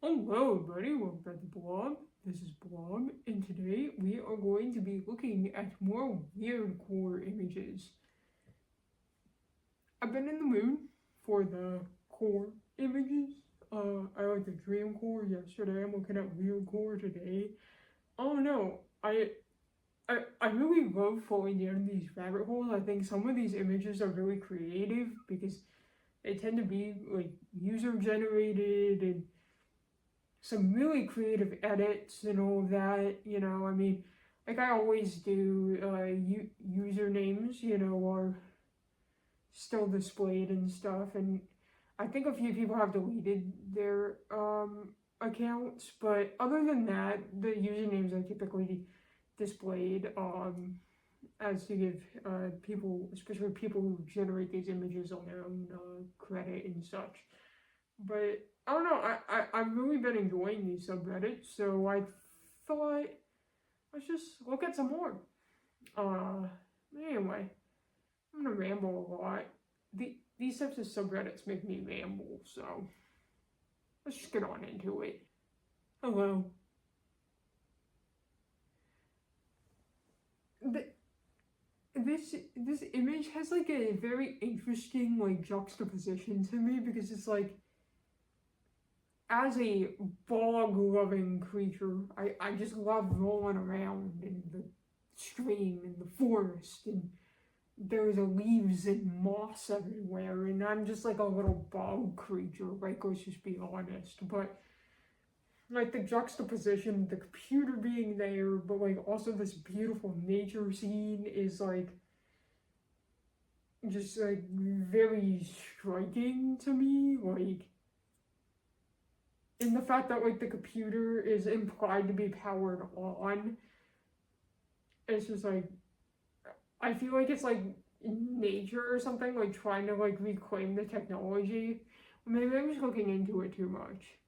Hello everybody, welcome back to Blog. This is Blog, and today we are going to be looking at more Weirdcore images. I've been in the mood for the core images. I like the dreamcore yesterday. I'm looking at Weirdcore today. Oh no, I really love falling down these rabbit holes. I think some of these images are really creative because they tend to be like user generated and some really creative edits and all of that, I mean, like I always do, usernames, are still displayed and stuff, and I think a few people have deleted their accounts, but other than that, the usernames are typically displayed as to give people, especially people who generate these images on their own credit and such. But I don't know, I've really been enjoying these subreddits, so I thought let's just look at some more. Anyway, I'm gonna ramble a lot. These types of subreddits make me ramble, so let's just get on into it. Hello. This image has like a very interesting like juxtaposition to me because it's like, as a bog-loving creature, I just love rolling around in the stream, in the forest, and there's leaves and moss everywhere, and I'm just like a little bog creature, like, let's just be honest. But like the juxtaposition, the computer being there, but like also this beautiful nature scene is like just like very striking to me, like, and the fact that like the computer is implied to be powered on, it's just like, I feel like it's like nature or something, like trying to like reclaim the technology. Maybe I'm just looking into it too much.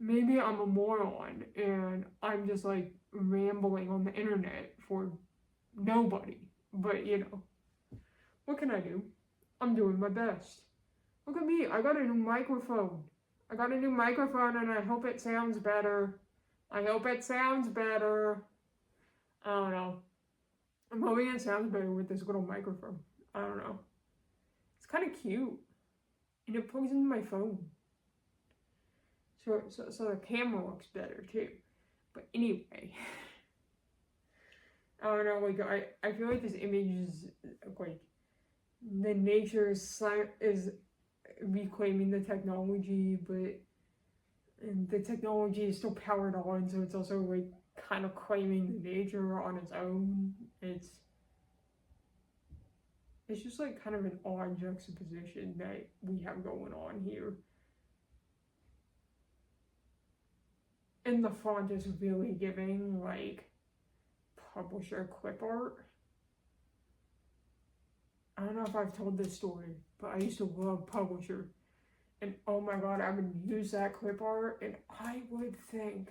Maybe I'm a moron and I'm just like rambling on the internet for nobody. But what can I do? I'm doing my best. Look at me, I got a new microphone. And I hope it sounds better. I don't know. I'm hoping it sounds better with this little microphone. I don't know. It's kind of cute. And it plugs into my phone. So the camera looks better too. But anyway. I don't know, like, I feel like this image is like, the nature is reclaiming the technology, but and the technology is still powered on, so it's also like kind of claiming the nature on its own. It's just like kind of an odd juxtaposition that we have going on here. And the font is really giving like publisher clip art. I don't know if I've told this story, but I used to love Publisher. And oh my god, I would use that clip art, and I would think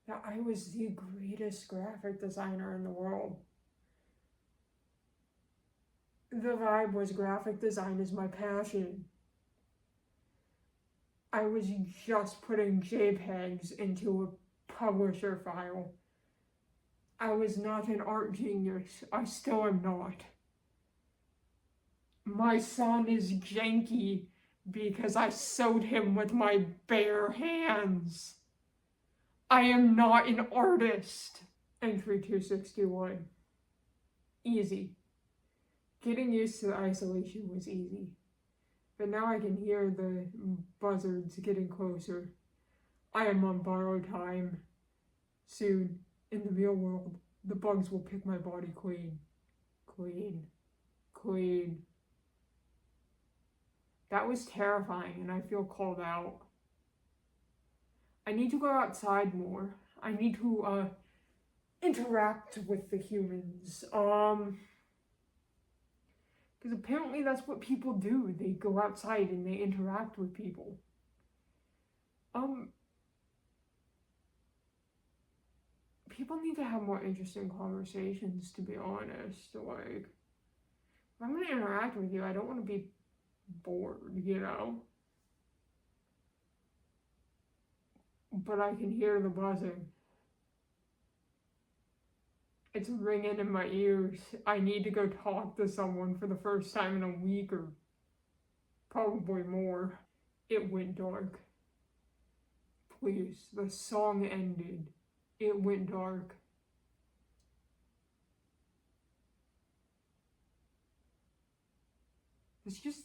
that I was the greatest graphic designer in the world. The vibe was graphic design is my passion. I was just putting JPEGs into a Publisher file. I was not an art genius. I still am not. My son is janky because I sewed him with my bare hands. I am not an artist. Entry 261. Easy. Getting used to the isolation was easy. But now I can hear the buzzards getting closer. I am on borrowed time. Soon, in the real world, the bugs will pick my body clean. Clean. Clean. That was terrifying, and I feel called out. I need to go outside more. I need to interact with the humans. Because apparently that's what people do. They go outside and they interact with people. People need to have more interesting conversations, to be honest. Like, if I'm gonna interact with you, I don't want to be bored, but I can hear the buzzing. It's ringing in my ears. I need to go talk to someone for the first time in a week or probably more. It went dark. Please, the song ended. It went dark. It's just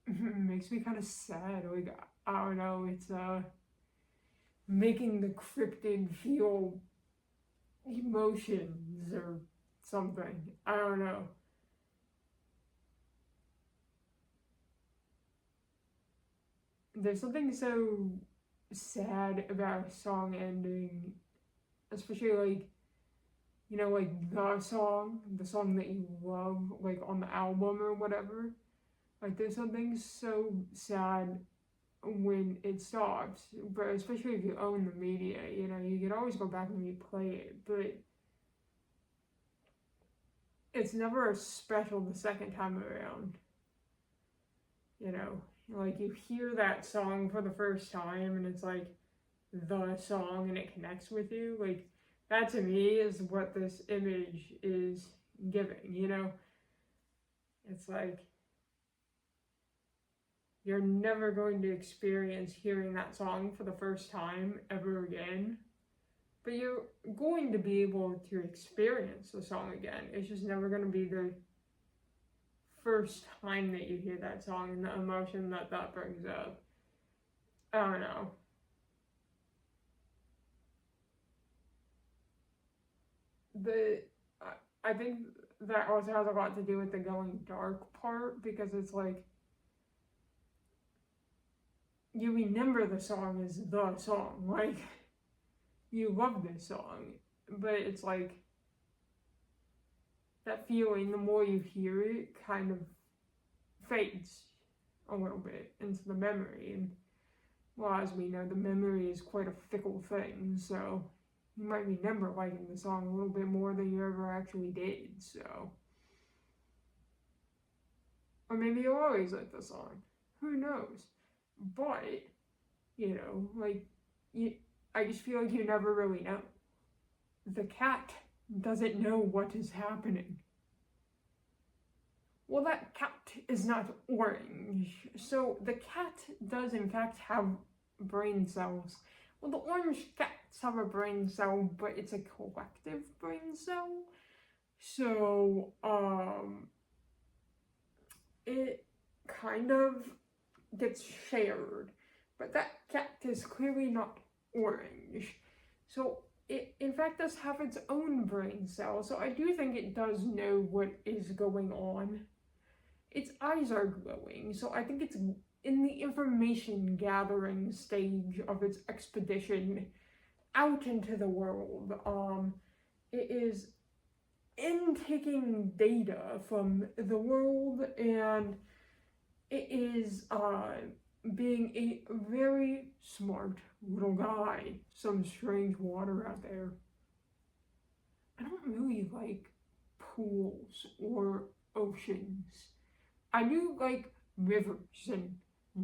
makes me kind of sad. Like, I don't know, it's making the cryptid feel emotions or something. I don't know. There's something so sad about a song ending, especially like, you know, like the song that you love, like on the album or whatever. Like, there's something so sad when it stops, but especially if you own the media, you know, you can always go back and replay it, but it's never as special the second time around. You know, like you hear that song for the first time and it's like the song and it connects with you. Like, that to me is what this image is giving, you know? It's like, you're never going to experience hearing that song for the first time ever again, but you're going to be able to experience the song again. It's just never going to be the first time that you hear that song and the emotion that that brings up. I don't know. I think that also has a lot to do with the going dark part, because it's like, you remember the song as the song, like, you love this song, but it's like, that feeling, the more you hear it, kind of fades a little bit into the memory, and, well, as we know, the memory is quite a fickle thing, so you might remember liking the song a little bit more than you ever actually did, so. Or maybe you always like the song, who knows? But, you know, like, I just feel like you never really know. The cat doesn't know what is happening. Well, that cat is not orange. So the cat does in fact have brain cells. Well, the orange cats have a brain cell, but it's a collective brain cell. So, it kind of gets shared, but that cat is clearly not orange. So it in fact does have its own brain cell, so I do think it does know what is going on. Its eyes are glowing, so I think it's in the information gathering stage of its expedition out into the world. It is intaking data from the world, and it is being a very smart little guy. Some strange water out there. I don't really like pools or oceans. I do like rivers and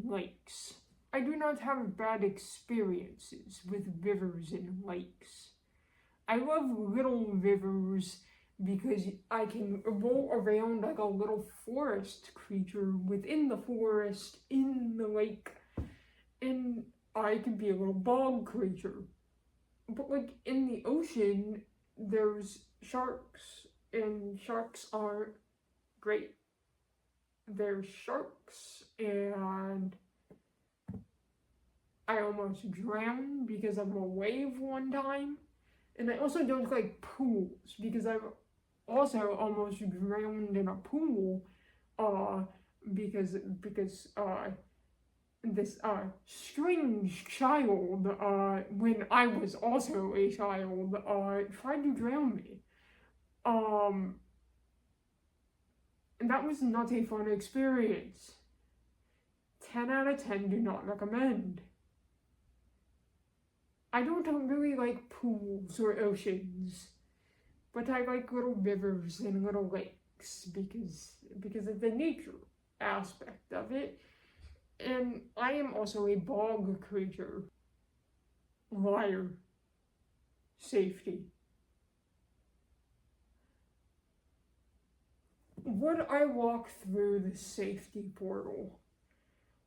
lakes. I do not have bad experiences with rivers and lakes. I love little rivers because I can roll around like a little forest creature within the forest, in the lake, and I can be a little bog creature. But like in the ocean, there's sharks, and sharks aren't great. There's sharks, and I almost drowned because of a wave one time. And I also don't like pools because I've also almost drowned in a pool because this strange child, when I was also a child, tried to drown me. And that was not a fun experience. 10 out of 10 do not recommend. I don't really like pools or oceans, but I like little rivers and little lakes because of the nature aspect of it. And I am also a bog creature. liar, safety. Would I walk through the safety portal?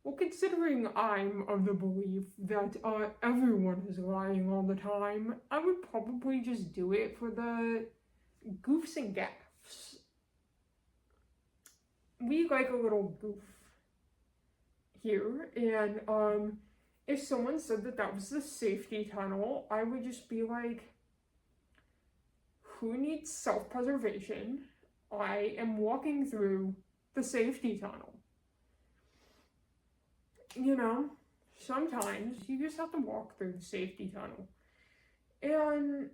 Well, considering I'm of the belief that everyone is lying all the time, I would probably just do it for the goofs and gaffs. We like a little goof here, and if someone said that that was the safety tunnel, I would just be like, who needs self-preservation? I am walking through the safety tunnel. You know, sometimes you just have to walk through the safety tunnel. And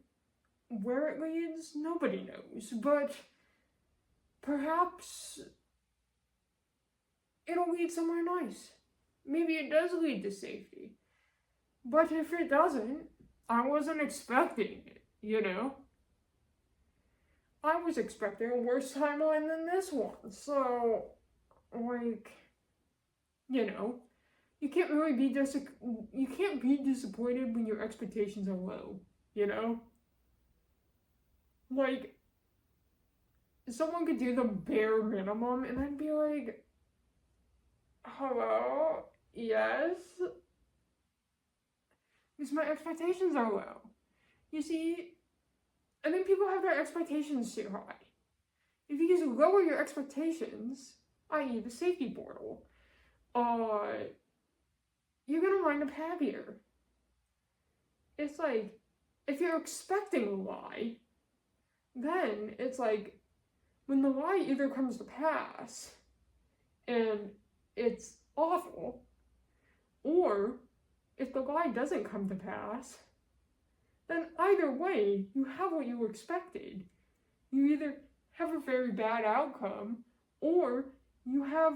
where it leads, nobody knows. But perhaps it'll lead somewhere nice. Maybe it does lead to safety. But if it doesn't, I wasn't expecting it, you know? I was expecting a worse timeline than this one, so, like, you know, you can't really be you can't be disappointed when your expectations are low, you know? Like, someone could do the bare minimum, and I'd be like, hello? Yes? Because my expectations are low. You see? And then people have their expectations too high. If you just lower your expectations, i.e. the safety portal, you're gonna wind up happier. It's like, if you're expecting a lie, then it's like, when the lie either comes to pass, and it's awful, or if the lie doesn't come to pass, then either way, you have what you expected. You either have a very bad outcome, or you have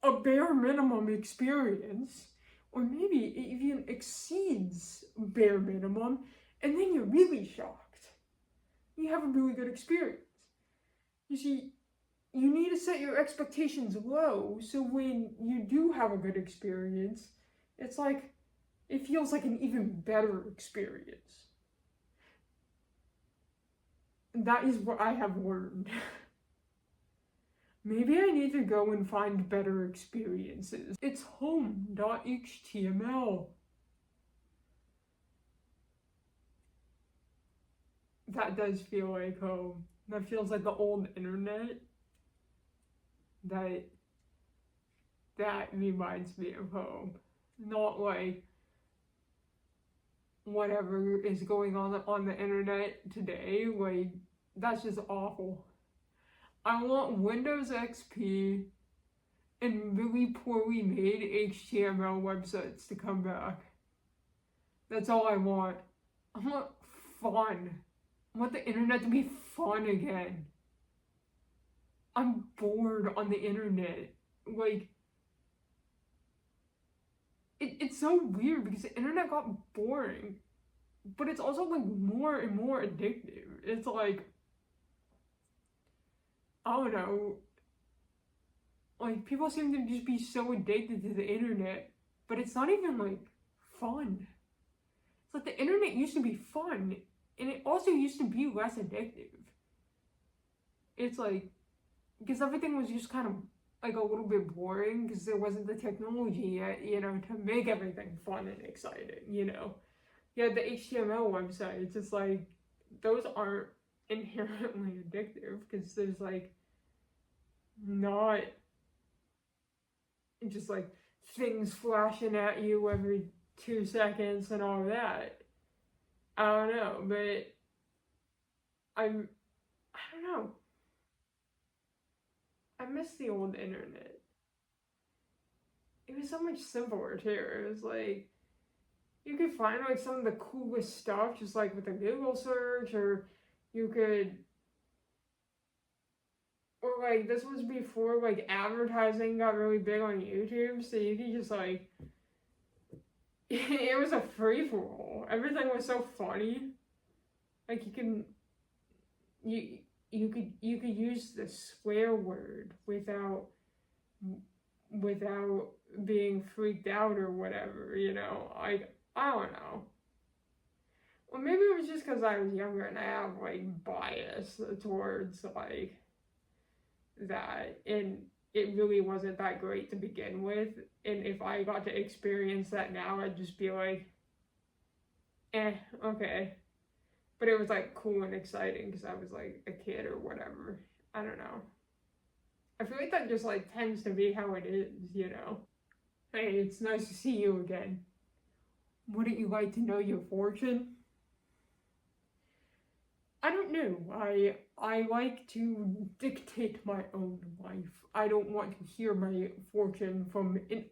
a bare minimum experience, or maybe it even exceeds bare minimum, and then you're really shocked. You have a really good experience. You see, you need to set your expectations low, so when you do have a good experience, it's like, it feels like an even better experience. That is what I have learned. Maybe I need to go and find better experiences. It's home.html. That does feel like home. That feels like the old internet. That reminds me of home. Not like whatever is going on the internet today. Like, that's just awful. I want Windows XP and really poorly made HTML websites to come back. That's all I want. I want fun. I want the internet to be fun again. I'm bored on the internet. Like, it's so weird because the internet got boring, but it's also like more and more addictive. It's like, I don't know, like people seem to just be so addicted to the internet, but it's not even like fun. It's like the internet used to be fun, and it also used to be less addictive. It's like, because everything was just kind of like a little bit boring because there wasn't the technology yet, you know, to make everything fun and exciting, you know. You had the HTML websites, it's like, those aren't inherently addictive because there's like not just like things flashing at you every 2 seconds and all that. I don't know, but I don't know. I miss the old internet. It was so much simpler too. It was like, you could find like some of the coolest stuff just like with a Google search, or you could, or like this was before like advertising got really big on YouTube, so you could just like, it was a free-for-all. Everything was so funny. Like you could use the swear word without being freaked out or whatever, you know. I don't know. Well, maybe it was just because I was younger and I have, like, bias towards, like, that. And it really wasn't that great to begin with. And if I got to experience that now, I'd just be like, okay. But it was, like, cool and exciting because I was, like, a kid or whatever. I don't know. I feel like that just, like, tends to be how it is, you know? Hey, it's nice to see you again. Wouldn't you like to know your fortune? I don't know. I like to dictate my own life. I don't want to hear my fortune from an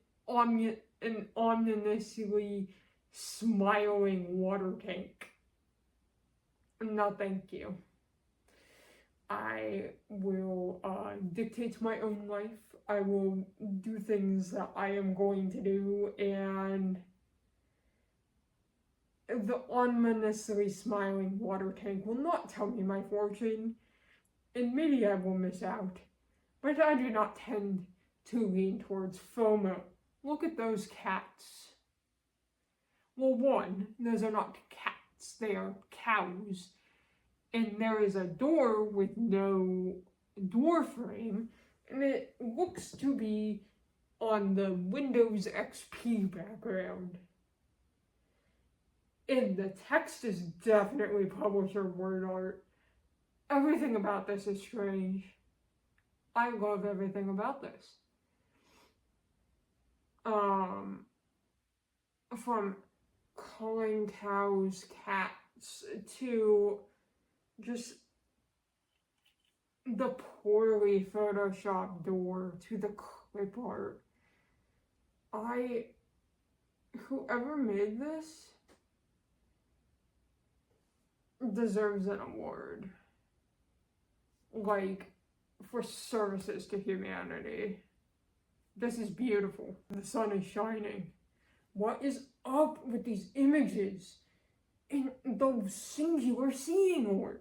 ominously smiling water tank. No, thank you. I will dictate my own life. I will do things that I am going to do, and the ominously smiling water tank will not tell me my fortune, and maybe I will miss out. But I do not tend to lean towards FOMO. Look at those cats. Well, one, those are not cats, they are cows. And there is a door with no door frame, and it looks to be on the Windows XP background. And the text is definitely publisher word art. Everything about this is strange. I love everything about this. From calling cows cats to just the poorly photoshopped door to the clip art. Whoever made this deserves an award. Like, for services to humanity. This is beautiful. The sun is shining. What is up with these images in the singular seeing orb?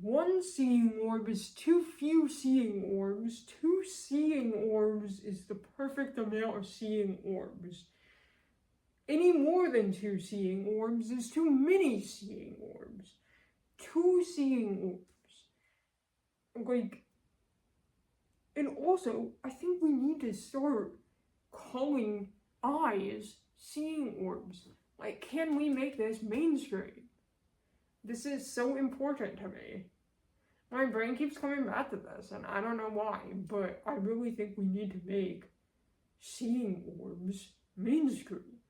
One seeing orb is too few seeing orbs. 2 seeing orbs is the perfect amount of seeing orbs. Any more than 2 seeing orbs is too many seeing orbs. 2 seeing orbs. Like, and also, I think we need to start calling eyes seeing orbs. Like, can we make this mainstream? This is so important to me. My brain keeps coming back to this, and I don't know why, but I really think we need to make seeing orbs mainstream.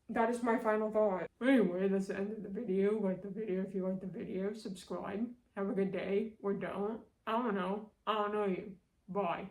That is my final thought. Anyway, that's the end of the video. Like the video if you like the video. Subscribe. Have a good day, or don't. I don't know you. Bye.